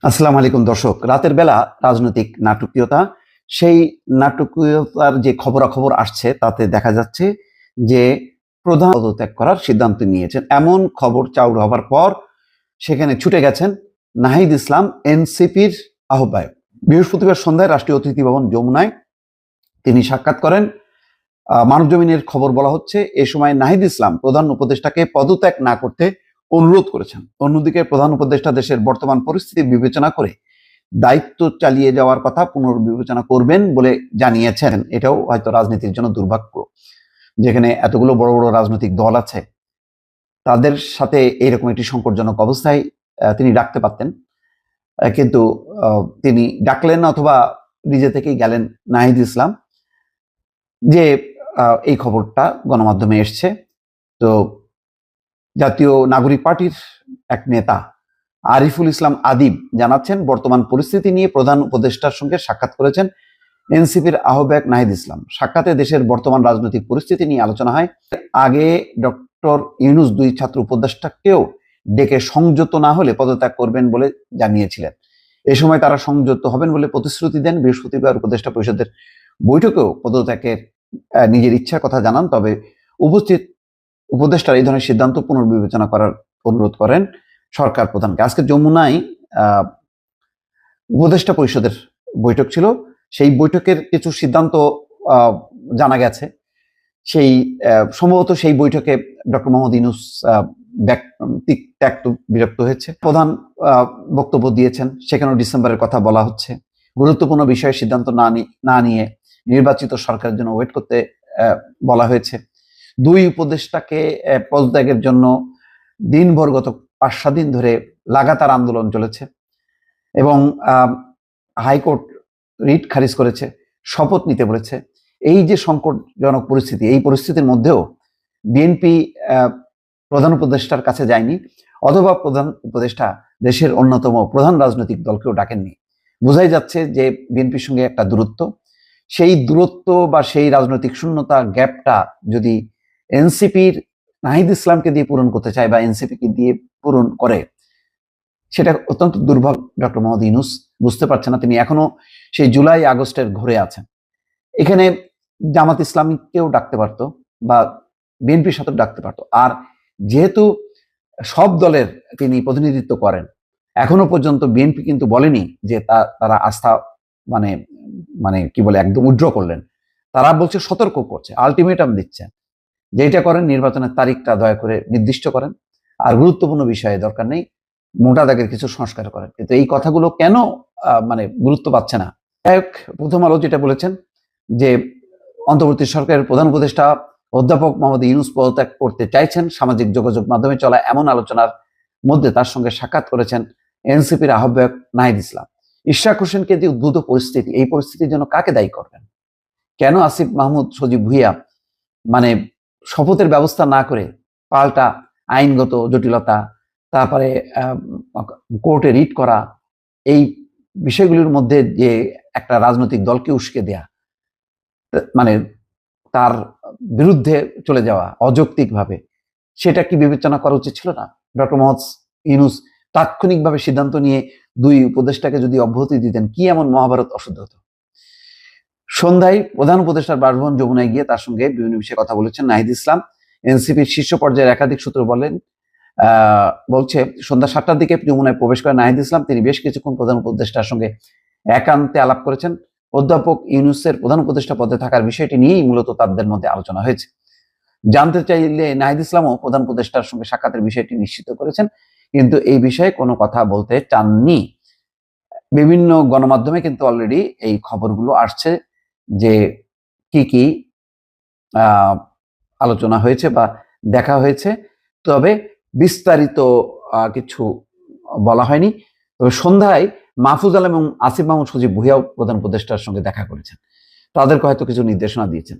আসসালামু আলাইকুম দর্শক। রাতের বেলা রাজনৈতিক নাটকীয়তা, সেই নাটকীয়তার যে খবরাখবর আসছে তাতে দেখা যাচ্ছে যে প্রধান পদত্যাগ করার সিদ্ধান্ত নিয়েছেন। এমন খবর চাউর হবার পর সেখানে ছুটে গেছেন নাহিদ ইসলাম, এনসিপির আহ্বায়ক। বৃহস্পতিবার সন্ধ্যায় রাষ্ট্রীয় অতিথি ভবন যমুনায় তিনি সাক্ষাৎ করেন। মানবজমিনের খবর বলা হচ্ছে এ সময় নাহিদ ইসলাম প্রধান উপদেষ্টাকে পদত্যাগ না করতে অনুরোধ করেছেন। অন্যদিকে প্রধান উপদেষ্টা দেশের বর্তমান পরিস্থিতি বিবেচনা করে দায়িত্ব চালিয়ে যাওয়ার কথা পুনর্বিবেচনা করবেন বলে জানিয়েছেন। এটাও হয়তো রাজনীতির জন্য দুর্ভাগ্য, যেখানে এতগুলো বড় বড় রাজনৈতিক দল আছে, তাদের সাথে এরকম একটি সংকটজনক অবস্থায় তিনি ডাকতে পারতেন, কিন্তু তিনি ডাকলেন অথবা নিজে থেকেই গেলেন নাহিদ ইসলাম। যে এই খবরটা গণমাধ্যমে এসছে, তো জাতীয় নাগরিক পার্টির এক নেতা আরিফুল ইসলাম আদিব জানাচ্ছেন বর্তমান পরিস্থিতি নিয়ে প্রধান উপদেষ্টার সঙ্গে সাক্ষাৎ করেছেন এনসিপির আহ্বায়ক নাহিদ ইসলাম। সাক্ষাতে দেশের বর্তমান রাজনৈতিক পরিস্থিতি নিয়ে আলোচনা হয়। আগে ডক্টর ইউনূস দুই ছাত্র উপদেষ্টাকেও ডেকে সংযত না হলে পদত্যাগ করবেন বলে জানিয়েছিলেন। এ সময় তারা সংযত হবেন বলে প্রতিশ্রুতি দেন। বৃহস্পতিবার উপদেষ্টা পরিষদের বৈঠকেও পদত্যাগের নিজের ইচ্ছার কথা জানান। তবে উপস্থিত উপদেষ্টার এই ধরনের সিদ্ধান্ত পুনর্বিবেচনা করার অনুরোধ করেন সরকার প্রধানকে। আজকে যমুনায় উপদেষ্টা পরিষদের বৈঠক ছিল। সেই বৈঠকের কিছু সিদ্ধান্ত জানা গেছে। সেই সম্ভবত সেই বৈঠকে ডক্টর মোহাম্মদ ইউনূস বিরক্ত হয়েছে। প্রধান বক্তব্য দিয়েছেন, সেখানেও ডিসেম্বরের কথা বলা হচ্ছে। গুরুত্বপূর্ণ বিষয়ে সিদ্ধান্ত না নিয়ে নির্বাচিত সরকারের জন্য ওয়েট করতে বলা হয়েছে। দুই উপদেষ্টাকে পদত্যাগের জন্য দিনভর গত 5-7 দিন ধরে লাগাতার আন্দোলন চলেছে এবং হাইকোর্ট রিট খারিজ করেছে, শপথ নিতে বলেছে। এই যে সংকটজনক পরিস্থিতি, এই পরিস্থিতির মধ্যেও বিএনপি প্রধান উপদেষ্টার কাছে যায়নি, অথবা প্রধান উপদেষ্টা দেশের অন্যতম প্রধান রাজনৈতিক দলকেও ডাকেননি। বোঝাই যাচ্ছে যে বিএনপির সঙ্গে একটা দূরত্ব, সেই দূরত্ব বা সেই রাজনৈতিক শূন্যতা, গ্যাপটা যদি এনসিপির নাহিদ ইসলামকে দিয়ে পূরণ করতে চায় বা এনসিপিকে দিয়ে পূরণ করে, সেটা অত্যন্ত দুর্ভাগ্য। ডক্টর মোহাম্মদ ইউনূস বুঝতে পারছে না, তিনি এখনো সেই জুলাই আগস্টের ঘরে আছেন। এখানে জামাত ইসলামীকেও ডাকতে পারতো বা বিএনপির সাথে ডাকতে পারতো। আর যেহেতু সব দলের তিনি প্রতিনিধিত্ব করেন, এখনো পর্যন্ত বিএনপি কিন্তু বলেনি যে তারা আস্থা মানে মানে কি বলে একদম উইথড্র করলেন। তারা বলছে, সতর্ক করছে, আলটিমেটাম দিচ্ছেন যে এটা করেন, নির্বাচনের তারিখটা দয়া করে নির্দিষ্ট করেন, আর গুরুত্বপূর্ণ বিষয়ে দরকার নেই, মোটা দাগের কিছু সংস্কার করেন। কিন্তু এই কথাগুলো কেন গুরুত্ব পাচ্ছে না? প্রথম আলো যেটা বলেছেন যে অন্তর্বর্তী সরকারের প্রধান উপদেষ্টা অধ্যাপক মোহাম্মদ ইউনূস পদত্যাগ করতে চাইছেন। সামাজিক যোগাযোগ মাধ্যমে চলা এমন আলোচনার মধ্যে তার সঙ্গে সাক্ষাৎ করেছেন এনসিপির আহ্বায়ক নাহিদ ইসলাম। ইশরাক হোসেনকে যে উদ্ভূত পরিস্থিতি, এই পরিস্থিতির জন্য কাকে দায়ী করবেন? কেন আসিফ মাহমুদ সজীব ভুইয়া শপথের ব্যবস্থা না করে পাল্টা আইনগত জটিলতা, তারপরে কোর্টে রিট করা, এই বিষয়গুলির মধ্যে যে একটা রাজনৈতিক দলকে উস্কে দেয়া, তার বিরুদ্ধে চলে যাওয়া অযৌক্তিকভাবে, সেটা কি বিবেচনা করা উচিত ছিল না? ডক্টর মোহাম্মদ ইউনূস তাৎক্ষণিকভাবে সিদ্ধান্ত নিয়ে দুই উপদেষ্টাকে যদি অব্যাহতি দিতেন, কি এমন মহাভারত অশুদ্ধ হতো? সন্ধ্যায় প্রধান উপদেষ্টার বাসভবন যমুনায় গিয়ে তার সঙ্গে বিভিন্ন বিষয়ে কথা বলেছেন নাহিদ ইসলাম। এনসিপির শীর্ষ পর্যায়ের একাধিক সূত্র বলছে সন্ধ্যা 7টার দিকে যমুনায় প্রবেশ করেন নাহিদ ইসলাম। তিনি বেশ কিছুক্ষণ প্রধান উপদেষ্টার সঙ্গে একান্তে আলাপ করেছেন। অধ্যাপক ইউনূসের প্রধান উপদেষ্টা পদে থাকার বিষয়টি নিয়েই মূলত তাদের মধ্যে আলোচনা হয়েছে। জানতে চাইলে নাহিদ ইসলামও প্রধান উপদেষ্টার সঙ্গে সাক্ষাতের বিষয়টি নিশ্চিত করেছেন, কিন্তু এই বিষয়ে কোনো কথা বলতে চাননি। বিভিন্ন গণমাধ্যমে কিন্তু অলরেডি এই খবরগুলো আসছে যে কি আলোচনা হয়েছে বা দেখা হয়েছে, তবে বিস্তারিত কিছু বলা হয়নি। তবে সন্ধ্যায় মাহফুজ আলম এবং আসিফ মাহমুদ সজীব ভুইয়াও প্রধান উপদেষ্টার সঙ্গে দেখা করেছেন, তাদেরকে হয়তো কিছু নির্দেশনা দিয়েছেন।